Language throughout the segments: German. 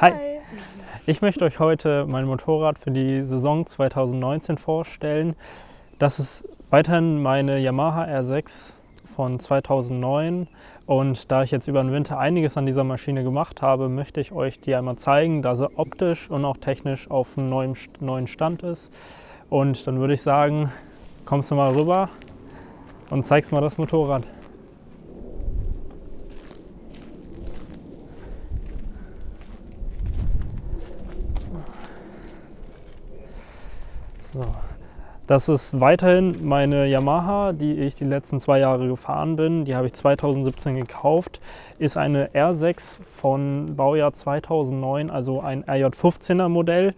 Hi, Hi. ich möchte euch heute mein Motorrad für die Saison 2019 vorstellen. Das ist weiterhin meine Yamaha R6 von 2009 und da ich jetzt über den Winter einiges an dieser Maschine gemacht habe, möchte ich euch die einmal zeigen, da sie optisch und auch technisch auf einem neuen Stand ist. Und dann würde ich sagen, kommst du mal rüber und zeigst mal das Motorrad. So. Das ist weiterhin meine Yamaha, die ich die letzten 2 Jahre gefahren bin. Die habe ich 2017 gekauft. Ist eine R6 von Baujahr 2009, also ein RJ15er Modell.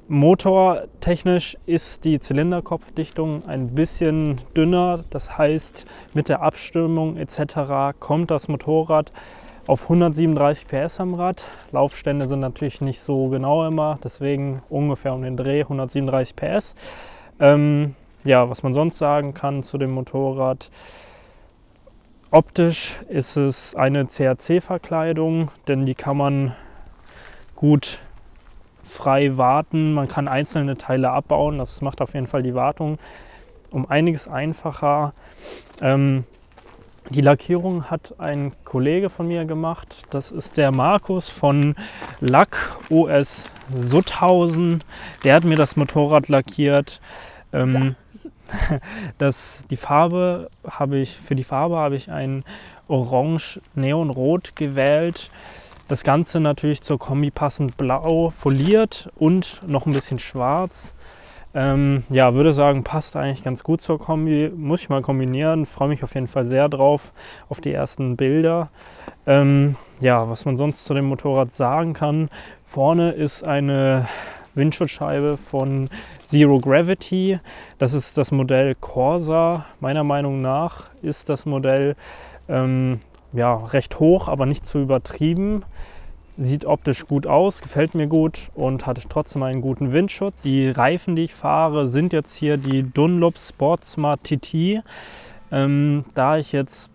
Motortechnisch ist die Zylinderkopfdichtung ein bisschen dünner. Das heißt, mit der Abstimmung etc. kommt das Motorrad auf 137 PS am Rad. Laufstände sind natürlich nicht so genau immer, deswegen ungefähr um den Dreh 137 PS. Ja, was man sonst sagen kann zu dem Motorrad. Optisch ist es eine CAC-Verkleidung, denn die kann man gut frei warten. Man kann einzelne Teile abbauen, das macht auf jeden Fall die Wartung um einiges einfacher. Die Lackierung hat ein Kollege von mir gemacht. Das ist der Markus von Lack OS Sutthausen. Der hat mir das Motorrad lackiert. Für die Farbe habe ich ein Orange Neonrot gewählt. Das Ganze natürlich zur Kombi passend blau foliert und noch ein bisschen schwarz. Ja, würde sagen, passt eigentlich ganz gut zur Kombi. Muss ich mal kombinieren. Freue mich auf jeden Fall sehr drauf, auf die ersten Bilder. Ja, was man sonst zu dem Motorrad sagen kann. Vorne ist eine Windschutzscheibe von Zero Gravity. Das ist das Modell Corsa. Meiner Meinung nach ist das Modell ja, recht hoch, aber nicht zu übertrieben. Sieht optisch gut aus, gefällt mir gut und hat trotzdem einen guten Windschutz. Die Reifen, die ich fahre, sind jetzt hier die Dunlop Sportsmart TT. Da ich jetzt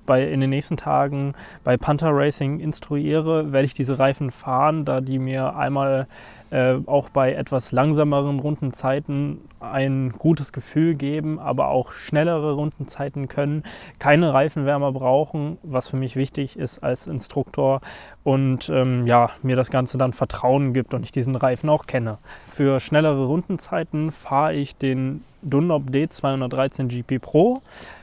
in den nächsten Tagen bei Panther Racing instruiere, werde ich diese Reifen fahren, da die mir einmal auch bei etwas langsameren Rundenzeiten ein gutes Gefühl geben, aber auch schnellere Rundenzeiten können keine Reifenwärmer brauchen, was für mich wichtig ist als Instruktor und ja, mir das Ganze dann Vertrauen gibt und ich diesen Reifen auch kenne. Für schnellere Rundenzeiten fahre ich den Dunlop D213 GP Pro.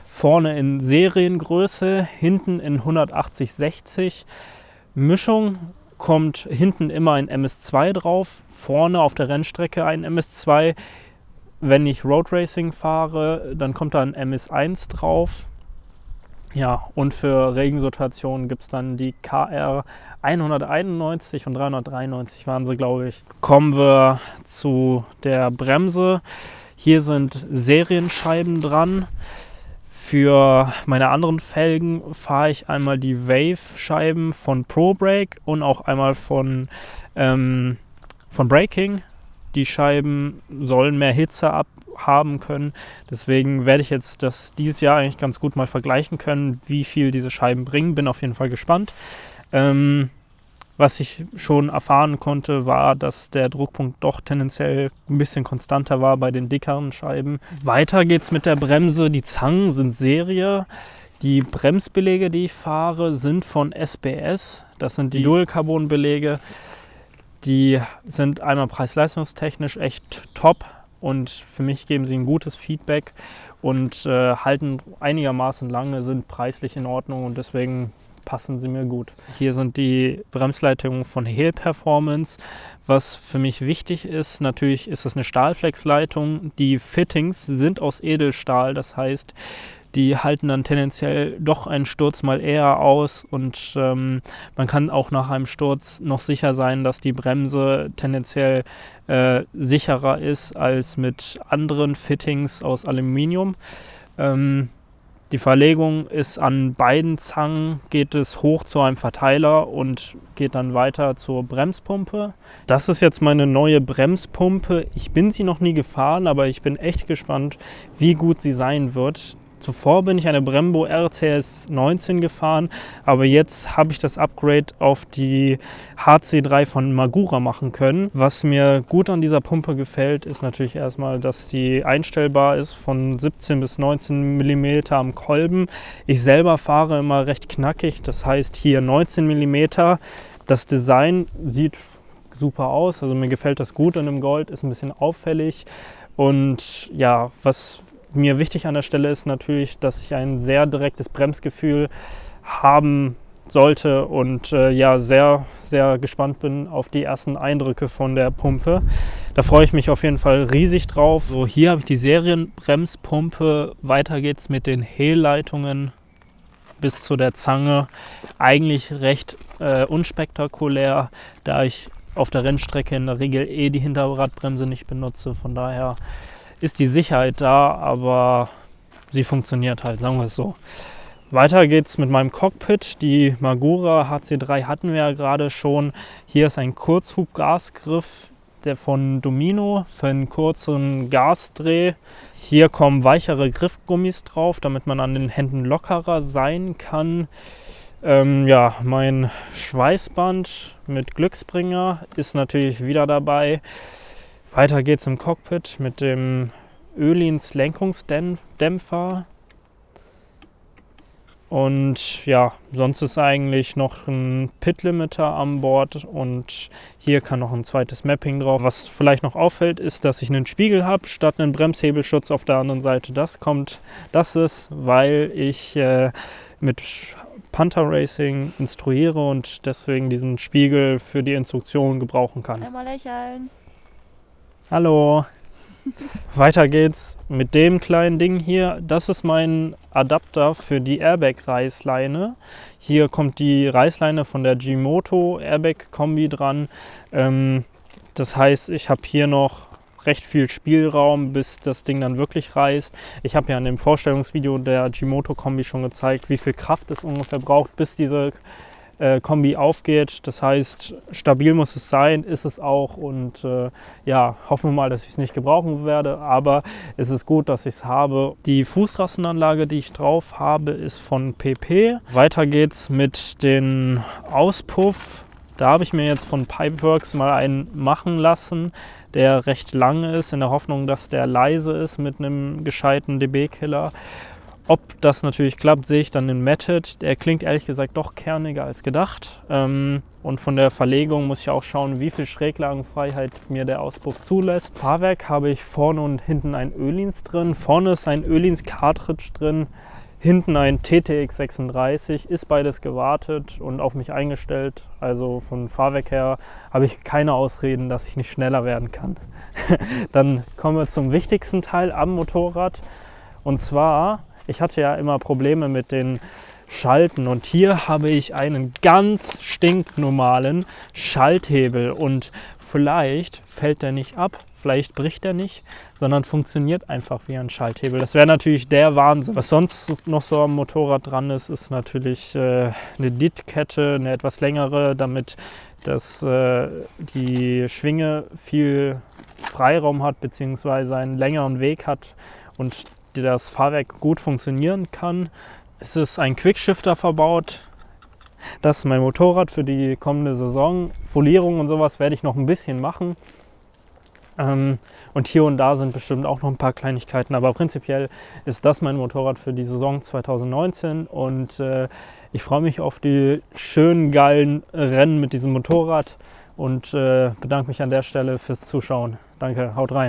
Vorne in Seriengröße, hinten in 180/60. Mischung kommt hinten immer ein MS2 drauf, vorne auf der Rennstrecke ein MS2. Wenn ich Road Racing fahre, dann kommt da ein MS1 drauf. Ja, und für Regensituationen gibt es dann die KR 191 und 393 waren sie, glaube ich. Kommen wir zu der Bremse. Hier sind Serienscheiben dran. Für meine anderen Felgen fahre ich einmal die Wave-Scheiben von ProBrake und auch einmal von Braking. Die Scheiben sollen mehr Hitze abhaben können. Deswegen werde ich jetzt das dieses Jahr eigentlich ganz gut mal vergleichen können, wie viel diese Scheiben bringen. Bin auf jeden Fall gespannt. Was ich schon erfahren konnte, war, dass der Druckpunkt doch tendenziell ein bisschen konstanter war bei den dickeren Scheiben. Weiter geht's mit der Bremse. Die Zangen sind Serie. Die Bremsbeläge, die ich fahre, sind von SBS. Das sind die Dual-Carbon-Beläge. Die sind einmal preis-leistungstechnisch echt top und für mich geben sie ein gutes Feedback und halten einigermaßen lange, sind preislich in Ordnung und deswegen passen sie mir gut. Hier sind die Bremsleitungen von Hehl Performance. Was für mich wichtig ist, natürlich ist es eine Stahlflexleitung. Die Fittings sind aus Edelstahl, das heißt, die halten dann tendenziell doch einen Sturz mal eher aus und man kann auch nach einem Sturz noch sicher sein, dass die Bremse tendenziell sicherer ist als mit anderen Fittings aus Aluminium. Die Verlegung ist an beiden Zangen, geht es hoch zu einem Verteiler und geht dann weiter zur Bremspumpe. Das ist jetzt meine neue Bremspumpe. Ich bin sie noch nie gefahren, aber ich bin echt gespannt, wie gut sie sein wird. Zuvor bin ich eine Brembo RCS 19 gefahren, aber jetzt habe ich das Upgrade auf die HC3 von Magura machen können. Was mir gut an dieser Pumpe gefällt, ist natürlich erstmal, dass die einstellbar ist von 17 bis 19 mm am Kolben. Ich selber fahre immer recht knackig, das heißt hier 19 mm. Das Design sieht super aus, also mir gefällt das gut in dem Gold, ist ein bisschen auffällig. Und ja, was mir wichtig an der Stelle ist natürlich, dass ich ein sehr direktes Bremsgefühl haben sollte und ja, sehr, sehr gespannt bin auf die ersten Eindrücke von der Pumpe. Da freue ich mich auf jeden Fall riesig drauf. So, hier habe ich die Serienbremspumpe. Weiter geht's mit den Hehlleitungen bis zu der Zange. Eigentlich recht unspektakulär, da ich auf der Rennstrecke in der Regel die Hinterradbremse nicht benutze. Von daher ist die Sicherheit da, aber sie funktioniert halt, sagen wir es so. Weiter geht's mit meinem Cockpit. Die Magura HC3 hatten wir ja gerade schon. Hier ist ein Kurzhub-Gasgriff, der von Domino für einen kurzen Gasdreh. Hier kommen weichere Griffgummis drauf, damit man an den Händen lockerer sein kann. Ja, mein Schweißband mit Glücksbringer ist natürlich wieder dabei. Weiter geht's im Cockpit mit dem Öhlins Lenkungsdämpfer. Und ja, sonst ist eigentlich noch ein Pit-Limiter an Bord und hier kann noch ein zweites Mapping drauf. Was vielleicht noch auffällt, ist, dass ich einen Spiegel habe statt einen Bremshebelschutz auf der anderen Seite. Das ist, weil ich mit Panther Racing instruiere und deswegen diesen Spiegel für die Instruktion gebrauchen kann. Einmal lächeln. Hallo. Weiter geht's mit dem kleinen Ding hier. Das ist mein Adapter für die Airbag-Reißleine. Hier kommt die Reißleine von der Gimoto Airbag-Kombi dran. Das heißt, ich habe hier noch recht viel Spielraum, bis das Ding dann wirklich reißt. Ich habe ja in dem Vorstellungsvideo der Gimoto-Kombi schon gezeigt, wie viel Kraft es ungefähr braucht, bis diese Kombi aufgeht. Das heißt, stabil muss es sein, ist es auch und ja, hoffen wir mal, dass ich es nicht gebrauchen werde, aber es ist gut, dass ich es habe. Die Fußrassenanlage, die ich drauf habe, ist von PP. Weiter geht's mit dem Auspuff. Da habe ich mir jetzt von Pipeworks mal einen machen lassen, der recht lang ist, in der Hoffnung, dass der leise ist mit einem gescheiten dB-Killer. Ob das natürlich klappt, sehe ich dann in Matted. Der klingt ehrlich gesagt doch kerniger als gedacht. Und von der Verlegung muss ich auch schauen, wie viel Schräglagenfreiheit mir der Auspuff zulässt. Fahrwerk habe ich vorne und hinten ein Öhlins drin. Vorne ist ein Öhlins Cartridge drin. Hinten ein TTX 36, ist beides gewartet und auf mich eingestellt. Also von Fahrwerk her habe ich keine Ausreden, dass ich nicht schneller werden kann. Dann kommen wir zum wichtigsten Teil am Motorrad. Und zwar, ich hatte ja immer Probleme mit den Schalten und hier habe ich einen ganz stinknormalen Schalthebel und vielleicht fällt der nicht ab, vielleicht bricht der nicht, sondern funktioniert einfach wie ein Schalthebel. Das wäre natürlich der Wahnsinn. Was sonst noch so am Motorrad dran ist, ist natürlich eine DIT-Kette, eine etwas längere, damit die Schwinge viel Freiraum hat bzw. einen längeren Weg hat und das Fahrwerk gut funktionieren kann. Es ist ein Quickshifter verbaut. Das ist mein Motorrad für die kommende Saison. Folierung und sowas werde ich noch ein bisschen machen. Und hier und da sind bestimmt auch noch ein paar Kleinigkeiten, aber prinzipiell ist das mein Motorrad für die Saison 2019 und ich freue mich auf die schönen, geilen Rennen mit diesem Motorrad und bedanke mich an der Stelle fürs Zuschauen. Danke, haut rein.